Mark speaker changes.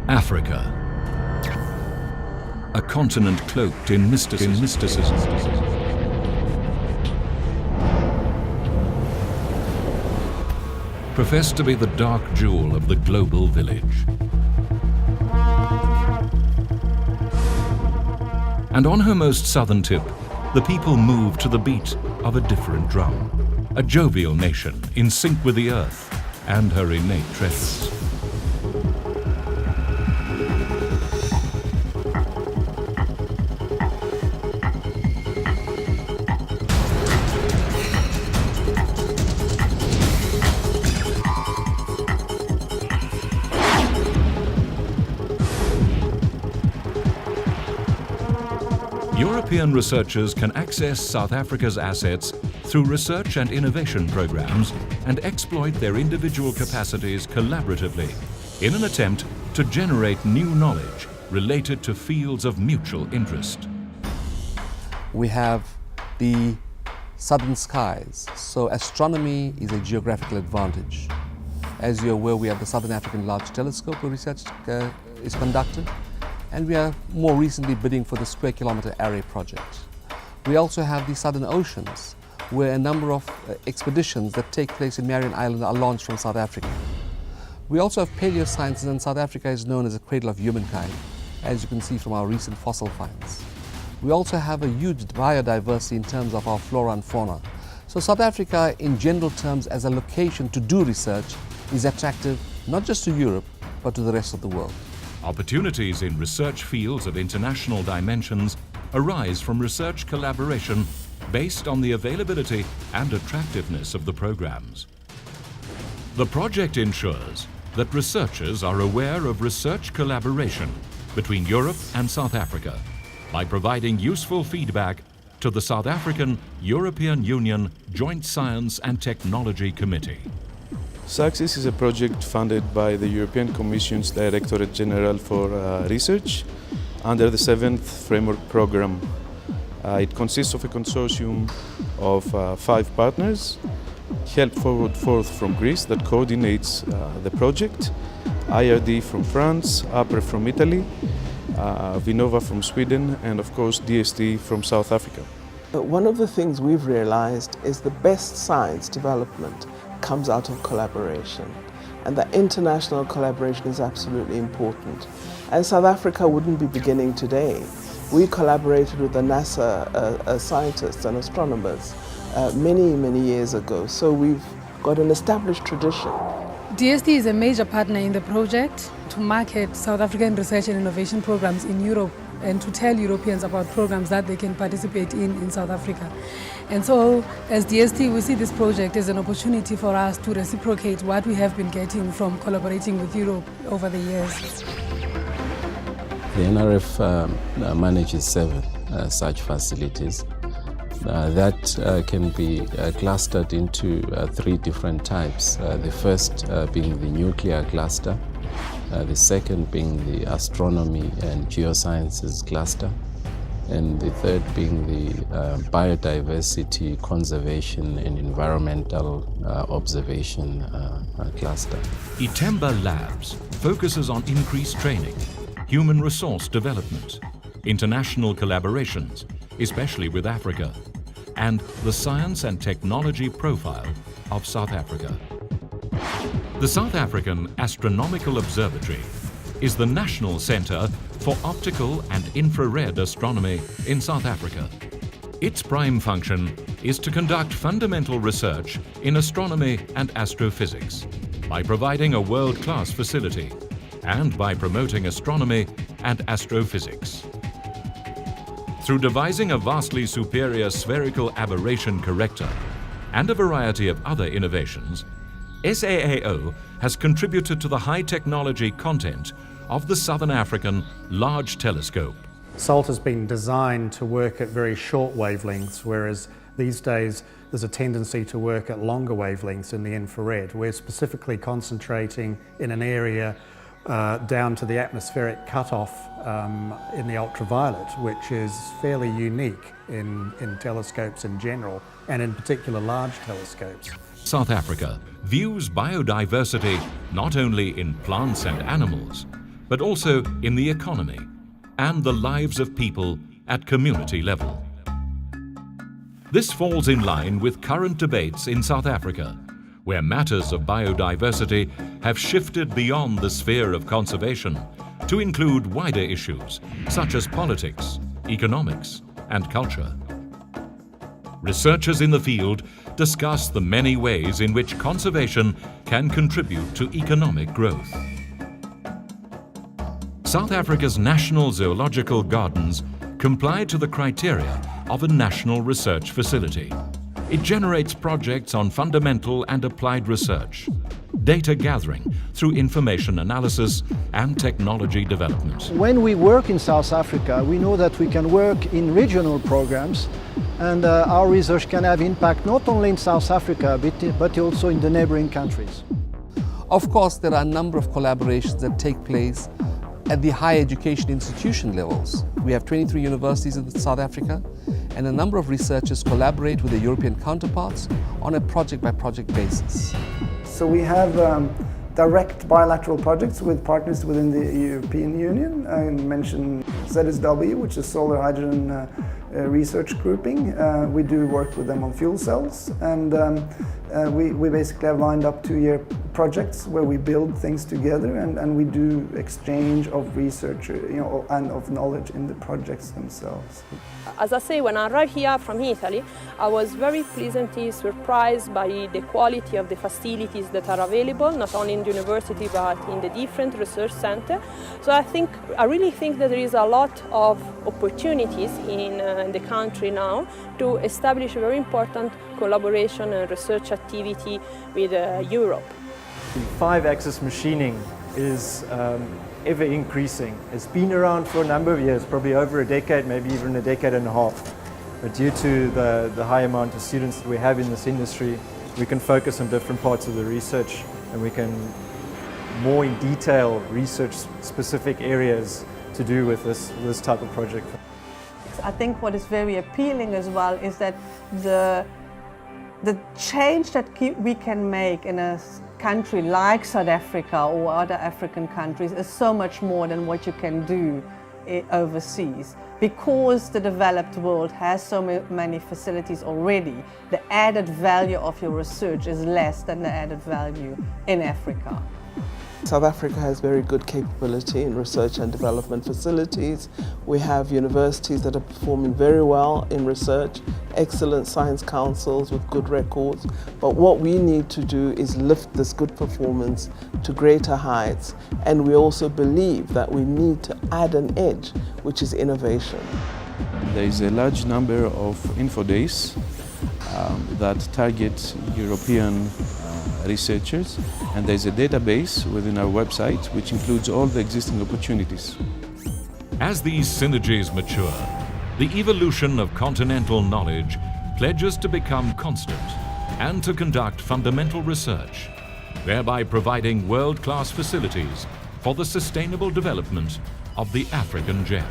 Speaker 1: Africa, a continent cloaked in mysticism. Professed to be the dark jewel of the global village. And on her most southern tip, the people move to the beat of a different drum. A jovial nation in sync with the earth and her innate treasures. European researchers can access South Africa's assets through research and innovation programs and exploit their individual capacities collaboratively in an attempt to generate new knowledge related to fields of mutual interest.
Speaker 2: We have the southern skies, so astronomy is a geographical advantage. As you're aware, we have the Southern African Large Telescope where research is conducted, and we are more recently bidding for the Square Kilometre Array project. We also have the Southern Oceans, where a number of expeditions that take place in Marion Island are launched from South Africa. We also have paleosciences, and South Africa is known as a cradle of humankind, as you can see from our recent fossil finds. We also have a huge biodiversity in terms of our flora and fauna. So South Africa, in general terms, as a location to do research, is attractive not just to Europe, but to the rest of the world.
Speaker 1: Opportunities in research fields of international dimensions arise from research collaboration based on the availability and attractiveness of the programs. The project ensures that researchers are aware of research collaboration between Europe and South Africa by providing useful feedback to the South African-European Union Joint Science and Technology Committee.
Speaker 3: SACSIS is a project funded by the European Commission's Directorate General for Research under the 7th Framework Programme. It consists of a consortium of 5 partners, Help Forward Forth from Greece that coordinates the project, IRD from France, APRE from Italy, Vinnova from Sweden, and of course DST from South Africa.
Speaker 4: One of the things we've realized is the best science development comes out of collaboration, and that international collaboration is absolutely important. And South Africa wouldn't be beginning today. We collaborated with the NASA scientists and astronomers many years ago, so we've got an established tradition.
Speaker 5: DST is a major partner in the project to market South African research and innovation programs in Europe and to tell Europeans about programs that they can participate in South Africa. And so, as DST, we see this project as an opportunity for us to reciprocate what we have been getting from collaborating with Europe over the years.
Speaker 6: The NRF manages 7 such facilities that can be clustered into 3 different types. The first being the nuclear cluster, the second being the astronomy and geosciences cluster, and the third being the biodiversity conservation and environmental observation cluster.
Speaker 1: Itemba Labs focuses on increased training, human resource development, international collaborations, especially with Africa, and the science and technology profile of South Africa. The South African Astronomical Observatory is the national centre for optical and infrared astronomy in South Africa. Its prime function is to conduct fundamental research in astronomy and astrophysics by providing a world-class facility and by promoting astronomy and astrophysics. Through devising a vastly superior spherical aberration corrector and a variety of other innovations, SAAO has contributed to the high technology content of the Southern African Large Telescope.
Speaker 7: SALT has been designed to work at very short wavelengths, whereas these days there's a tendency to work at longer wavelengths in the infrared. We're specifically concentrating in an area down to the atmospheric cutoff in the ultraviolet, which is fairly unique in telescopes in general, and in particular large telescopes.
Speaker 1: South Africa views biodiversity not only in plants and animals, but also in the economy and the lives of people at community level. This falls in line with current debates in South Africa, where matters of biodiversity have shifted beyond the sphere of conservation to include wider issues such as politics, economics, and culture. Researchers in the field discuss the many ways in which conservation can contribute to economic growth. South Africa's National Zoological Gardens comply to the criteria of a national research facility. It generates projects on fundamental and applied research, data gathering through information analysis and technology development.
Speaker 8: When we work in South Africa, we know that we can work in regional programs, and our research can have impact not only in South Africa but also in the neighboring countries.
Speaker 2: Of course, there are a number of collaborations that take place at the higher education institution levels. We have 23 universities in South Africa, and a number of researchers collaborate with their European counterparts on a project-by-project basis.
Speaker 9: So we have direct bilateral projects with partners within the European Union. I mentioned ZSW, which is Solar Hydrogen Research Grouping. We do work with them on fuel cells, and we basically have lined up 2-year projects where we build things together, and we do exchange of research, and of knowledge in the projects themselves.
Speaker 10: As I say, when I arrived here from Italy, I was very pleasantly surprised by the quality of the facilities that are available, not only in the university but in the different research centers. So I really think that there is a lot of opportunities in the country now to establish a very important collaboration and research activity with Europe.
Speaker 11: 5-axis machining is ever increasing. It's been around for a number of years, probably over a decade, maybe even a decade and a half. But due to the high amount of students that we have in this industry, we can focus on different parts of the research, and we can more in detail research specific areas to do with this type of project.
Speaker 12: I think what is very appealing as well is that the change that we can make in a country like South Africa or other African countries is so much more than what you can do overseas. Because the developed world has so many facilities already, the added value of your research is less than the added value in Africa.
Speaker 4: South Africa has very good capability in research and development facilities. We have universities that are performing very well in research, excellent science councils with good records. But what we need to do is lift this good performance to greater heights. And we also believe that we need to add an edge, which is innovation.
Speaker 3: There is a large number of info days that target European researchers, and there's a database within our website which includes all the existing opportunities.
Speaker 1: As these synergies mature, the evolution of continental knowledge pledges to become constant and to conduct fundamental research, thereby providing world-class facilities for the sustainable development of the African gem.